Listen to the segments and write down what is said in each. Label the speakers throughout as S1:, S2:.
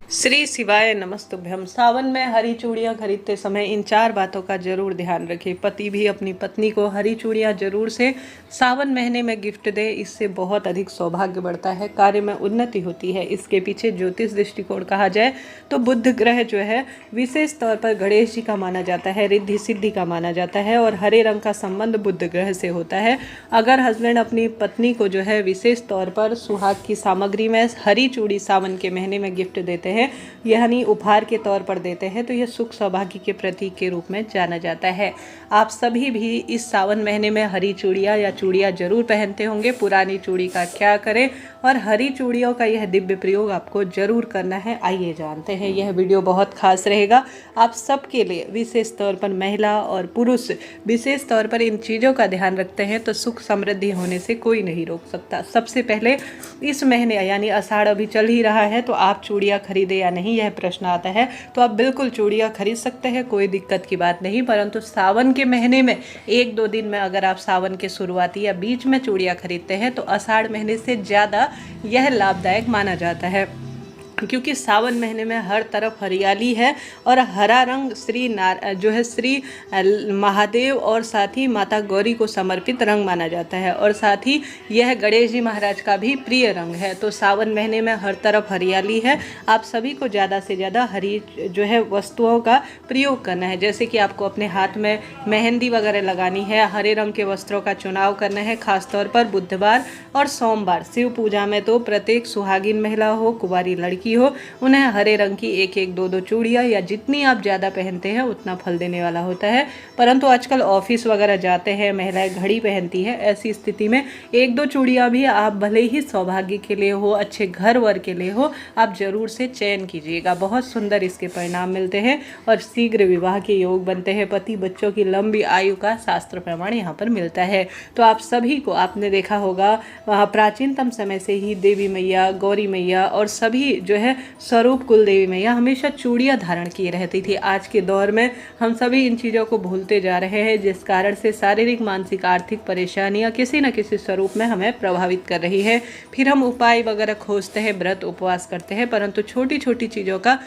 S1: श्री शिवाय नमस्तुभ्यम। सावन में हरी चूड़ियाँ खरीदते समय इन 4 बातों का जरूर ध्यान रखें। पति भी अपनी पत्नी को हरी चूड़ियाँ जरूर से सावन महीने में गिफ्ट दे। इससे बहुत अधिक सौभाग्य बढ़ता है, कार्य में उन्नति होती है। इसके पीछे ज्योतिष दृष्टिकोण कहा जाए तो बुध ग्रह जो है विशेष तौर पर गणेश जी का माना जाता है, रिद्धि सिद्धि का माना जाता है और हरे रंग का संबंध बुध ग्रह से होता है। अगर हस्बैंड अपनी पत्नी को जो है विशेष तौर पर सुहाग की सामग्री में हरी चूड़ी सावन के महीने में गिफ्ट देते हैं, यानी उपहार के तौर पर देते हैं, तो यह सुख सौभाग्य के प्रतीक के रूप में जाना जाता है। आप सभी भी इस सावन महीने में हरी चूड़ियाँ या चूड़ियाँ जरूर पहनते होंगे। पुरानी चूड़ी का क्या करें और हरी चूड़ियों का यह दिव्य प्रयोग आपको जरूर करना है। आइए जानते हैं। यह वीडियो बहुत खास रहेगा आप सबके लिए। विशेष तौर पर महिला और पुरुष विशेष तौर पर इन चीज़ों का ध्यान रखते हैं तो सुख समृद्धि होने से कोई नहीं रोक सकता। सबसे पहले इस महीने यानी आषाढ़ अभी चल ही रहा है, तो आप चूड़ियाँ खरीदे या नहीं यह प्रश्न आता है। तो आप बिल्कुल चूड़ियाँ खरीद सकते हैं, कोई दिक्कत की बात नहीं। परंतु सावन के महीने में 1-2 दिन में अगर आप सावन के शुरुआती या बीच में चूड़ियाँ खरीदते हैं तो आषाढ़ महीने से ज़्यादा यह लाभदायक माना जाता है, क्योंकि सावन महीने में हर तरफ हरियाली है और हरा रंग श्री महादेव और साथ ही माता गौरी को समर्पित रंग माना जाता है और साथ ही यह गणेश जी महाराज का भी प्रिय रंग है। तो सावन महीने में हर तरफ हरियाली है। आप सभी को ज़्यादा से ज़्यादा हरी वस्तुओं का प्रयोग करना है। जैसे कि आपको अपने हाथ में मेहंदी वगैरह लगानी है, हरे रंग के वस्त्रों का चुनाव करना है। खासतौर पर बुधवार और सोमवार शिव पूजा में तो प्रत्येक सुहागिन महिला हो, कुंवारी लड़की हो, उन्हें हरे रंग की 1-1, 2-2 चूड़ियाँ या जितनी आप ज़्यादा पहनते हैं उतना फल देने वाला होता है। परंतु आजकल ऑफिस वगैरह जाते हैं, महिलाएं घड़ी पहनती है, ऐसी स्थिति में 1-2 चूड़ियाँ भी आप भले ही सौभाग्य के लिए हो, अच्छे घर वर के लिए हो, आप जरूर से चयन कीजिएगा। बहुत सुंदर इसके परिणाम मिलते हैं और शीघ्र विवाह के योग बनते हैं। पति बच्चों की लंबी आयु का शास्त्र प्रमाण यहाँ पर मिलता है। तो आप सभी को आपने देखा होगा प्राचीनतम समय से ही देवी मैया, गौरी मैया और सभी स्वरूप कुल देवी मैया हमेशा चूड़ियाँ धारण किए रहती थी। आज के दौर में हम सभी इन चीज़ों को भूलते जा रहे हैं, जिस कारण से शारीरिक, मानसिक, आर्थिक परेशानियाँ किसी न किसी स्वरूप में हमें प्रभावित कर रही है। फिर हम उपाय वगैरह खोजते हैं, व्रत उपवास करते हैं, परंतु छोटी छोटी चीज़ों का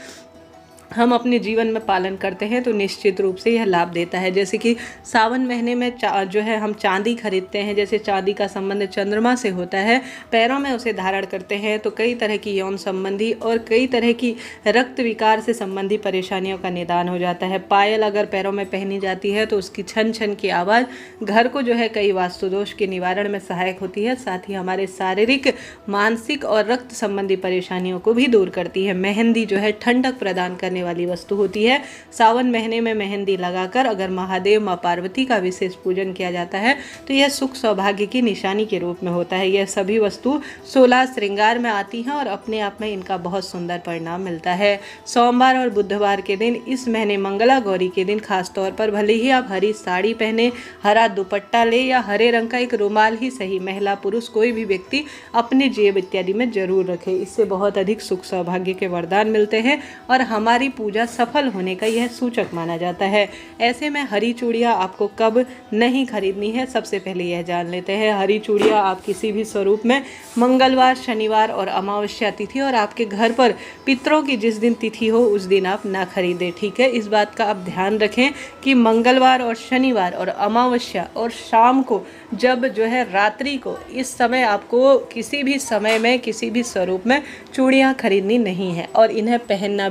S1: हम अपने जीवन में पालन करते हैं तो निश्चित रूप से यह लाभ देता है। जैसे कि सावन महीने में हम चांदी खरीदते हैं। जैसे चांदी का संबंध चंद्रमा से होता है, पैरों में उसे धारण करते हैं तो कई तरह की यौन संबंधी और कई तरह की रक्त विकार से संबंधी परेशानियों का निदान हो जाता है। पायल अगर पैरों में पहनी जाती है तो उसकी छन छन की आवाज़ घर को कई वास्तु दोष के निवारण में सहायक होती है। साथ ही हमारे शारीरिक, मानसिक और रक्त संबंधी परेशानियों को भी दूर करती है। मेहंदी ठंडक प्रदान करने वाली वस्तु होती है। सावन महीने में मेहंदी लगाकर अगर महादेव, मां पार्वती का विशेष पूजन किया जाता है तो यह सुख सौभाग्य की निशानी के रूप में होता है। यह सभी वस्तु 16 श्रृंगार में आती हैं और अपने आप में इनका बहुत सुंदर परिणाम मिलता है। सोमवार और बुधवार के दिन, इस महीने मंगला गौरी के दिन खास तौर पर भले ही आप हरी साड़ी पहने, हरा दुपट्टा ले या हरे रंग का एक रुमाल ही सही, महिला पुरुष कोई भी व्यक्ति अपने जेब इत्यादि में जरूर रखे। इससे बहुत अधिक सुख सौभाग्य के वरदान मिलते हैं और हमारी पूजा सफल होने का यह सूचक माना जाता है। ऐसे में हरी चूड़ियाँ आपको कब नहीं खरीदनी है, सबसे पहले यह जान लेते हैं। हरी चूड़ियाँ आप किसी भी स्वरूप में मंगलवार, शनिवार और अमावस्या तिथि और आपके घर पर पितरों की जिस दिन तिथि हो उस दिन आप ना खरीदें, ठीक है। इस बात का आप ध्यान रखें कि मंगलवार और शनिवार और अमावस्या और शाम को जब रात्रि को, इस समय आपको किसी भी समय में किसी भी स्वरूप में चूड़ियाँ खरीदनी नहीं है और इन्हें पहनना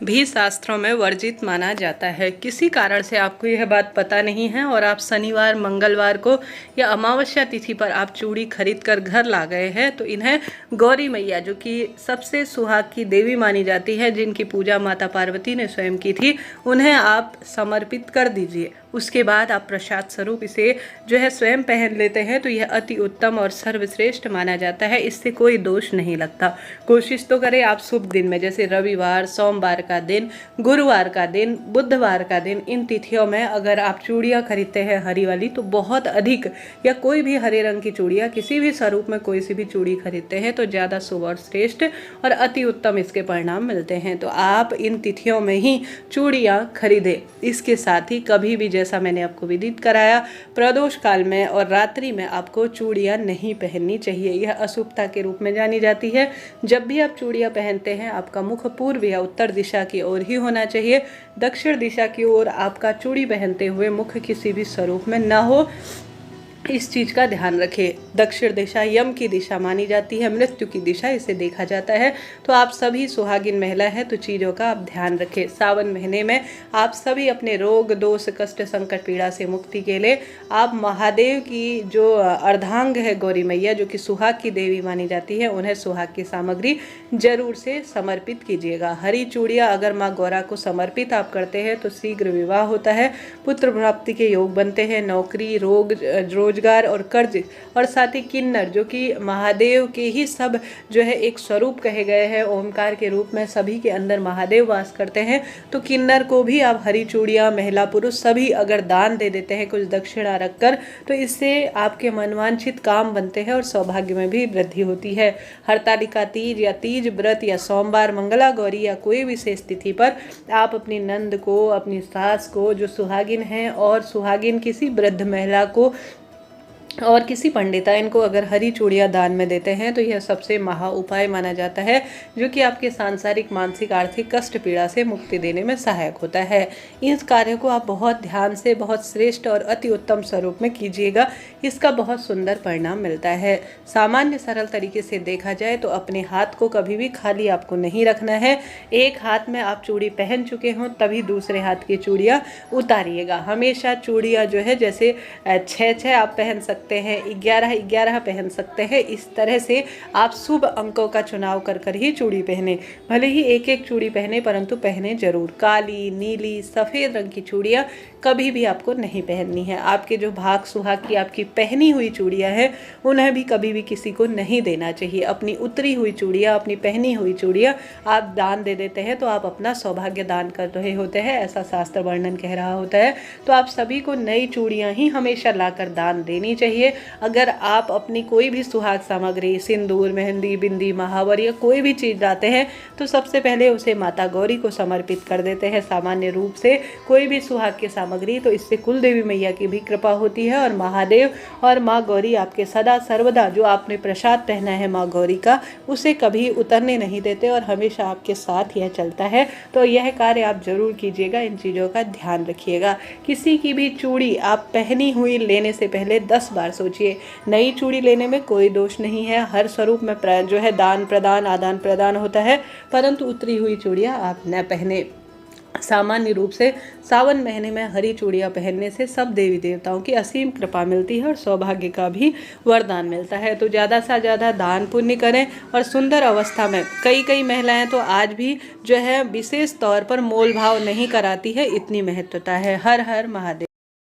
S1: भी शास्त्रों में वर्जित माना जाता है। किसी कारण से आपको यह बात पता नहीं है और आप शनिवार, मंगलवार को या अमावस्या तिथि पर आप चूड़ी खरीद कर घर ला गए हैं तो इन्हें गौरी मैया, जो कि सबसे सुहाग की देवी मानी जाती है, जिनकी पूजा माता पार्वती ने स्वयं की थी, उन्हें आप समर्पित कर दीजिए। उसके बाद आप प्रसाद स्वरूप इसे स्वयं पहन लेते हैं तो यह अति उत्तम और सर्वश्रेष्ठ माना जाता है। इससे कोई दोष नहीं लगता। कोशिश तो करें आप शुभ दिन में, जैसे रविवार, सोमवार का दिन, गुरुवार का दिन, बुधवार का दिन, इन तिथियों में अगर आप चूड़ियाँ खरीदते हैं हरी वाली तो बहुत अधिक, या कोई भी हरे रंग की चूड़ियाँ किसी भी स्वरूप में कोई सी भी चूड़ी खरीदते हैं तो ज़्यादा शुभ और श्रेष्ठ और अति उत्तम इसके परिणाम मिलते हैं। तो आप इन तिथियों में ही चूड़ियाँ खरीदें। इसके साथ ही कभी भी जैसा मैंने आपको विदित कराया, प्रदोष काल में और रात्रि में आपको चूड़ियाँ नहीं पहननी चाहिए। यह अशुभता के रूप में जानी जाती है। जब भी आप चूड़ियाँ पहनते हैं आपका मुख पूर्व या उत्तर दिशा की ओर ही होना चाहिए। दक्षिण दिशा की ओर आपका चूड़ी पहनते हुए मुख किसी भी स्वरूप में न हो, इस चीज़ का ध्यान रखें। दक्षिण दिशा यम की दिशा मानी जाती है, मृत्यु की दिशा इसे देखा जाता है। तो आप सभी सुहागिन महिला हैं तो चीज़ों का आप ध्यान रखें। सावन महीने में आप सभी अपने रोग दोष कष्ट संकट पीड़ा से मुक्ति के लिए आप महादेव की जो अर्धांग है गौरी मैया, जो कि सुहाग की देवी मानी जाती है, उन्हें सुहाग की सामग्री जरूर से समर्पित कीजिएगा। हरी चूड़ियाँ अगर माँ गौरा को समर्पित आप करते हैं तो शीघ्र विवाह होता है, पुत्र प्राप्ति के योग बनते हैं, नौकरी रोजगार और कर्ज, और साथ ही किन्नर जो कि महादेव के ही सब जो है एक स्वरूप कहे गए हैं, ओमकार के रूप में सभी के अंदर महादेव वास करते हैं। तो किन्नर को भी आप हरी चूड़ियाँ महिला पुरुष सभी अगर दान दे देते हैं कुछ दक्षिणा रखकर, तो इससे आपके मनवांछित काम बनते हैं और सौभाग्य में भी वृद्धि होती है। हरतालिका तीज या तीज व्रत या सोमवार, मंगला गौरी या कोई विशेष तिथि पर आप अपनी नंद को, अपनी सास को जो सुहागिन हैं और सुहागिन किसी वृद्ध महिला को और किसी पंडिताइन को अगर हरी चूड़ियाँ दान में देते हैं तो यह सबसे महा उपाय माना जाता है, जो कि आपके सांसारिक मानसिक आर्थिक कष्ट पीड़ा से मुक्ति देने में सहायक होता है। इस कार्य को आप बहुत ध्यान से, बहुत श्रेष्ठ और अति उत्तम स्वरूप में कीजिएगा, इसका बहुत सुंदर परिणाम मिलता है। सामान्य सरल तरीके से देखा जाए तो अपने हाथ को कभी भी खाली आपको नहीं रखना है। एक हाथ में आप चूड़ी पहन चुके हों तभी दूसरे हाथ की चूड़ियाँ उतारिएगा। हमेशा चूड़ियाँ जो है जैसे 6 आप पहन सकते हैं, 11 पहन सकते हैं। इस तरह से आप शुभ अंकों का चुनाव कर ही चूड़ी पहने। भले ही एक चूड़ी पहने परंतु पहने जरूर। काली, नीली, सफ़ेद रंग की चूड़ियाँ कभी भी आपको नहीं पहननी है। आपके जो भाग सुहाग की आपकी पहनी हुई चूड़ियाँ हैं उन्हें भी कभी भी किसी को नहीं देना चाहिए। अपनी उतरी हुई चूड़ियाँ, अपनी पहनी हुई चूड़ियाँ आप दान दे देते हैं तो आप अपना सौभाग्य दान कर रहे होते हैं, ऐसा शास्त्र वर्णन कह रहा होता है। तो आप सभी को नई चूड़ियाँ ही हमेशा लाकर दान देनी चाहिए। अगर आप अपनी कोई भी सुहाग सामग्री, सिंदूर, मेहंदी, बिंदी, महावर या कोई भी चीज़ लाते हैं तो सबसे पहले उसे माता गौरी को समर्पित कर देते हैं। सामान्य रूप से कोई भी सुहाग की सामग्री, तो इससे कुल देवी मैया की भी कृपा होती है और महादेव और माँ गौरी आपके सदा सर्वदा जो आपने प्रसाद पहना है माँ गौरी का, उसे कभी उतरने नहीं देते और हमेशा आपके साथ यह चलता है। तो यह कार्य आप जरूर कीजिएगा, इन चीज़ों का ध्यान रखिएगा। किसी की भी चूड़ी आप पहनी हुई लेने से पहले 10 बार सोचिए। नई चूड़ी लेने में कोई दोष नहीं है, हर स्वरूप में जो है दान प्रदान आदान प्रदान होता है, परंतु उतरी हुई चूड़ियाँ आप न पहने। सामान्य रूप से सावन महीने में हरी चूड़ियाँ पहनने से सब देवी देवताओं की असीम कृपा मिलती है और सौभाग्य का भी वरदान मिलता है। तो ज़्यादा से ज़्यादा दान पुण्य करें। और सुंदर अवस्था में कई महिलाएं तो आज भी जो है विशेष तौर पर मोल भाव नहीं कराती है, इतनी महत्वता है। हर हर महादेव।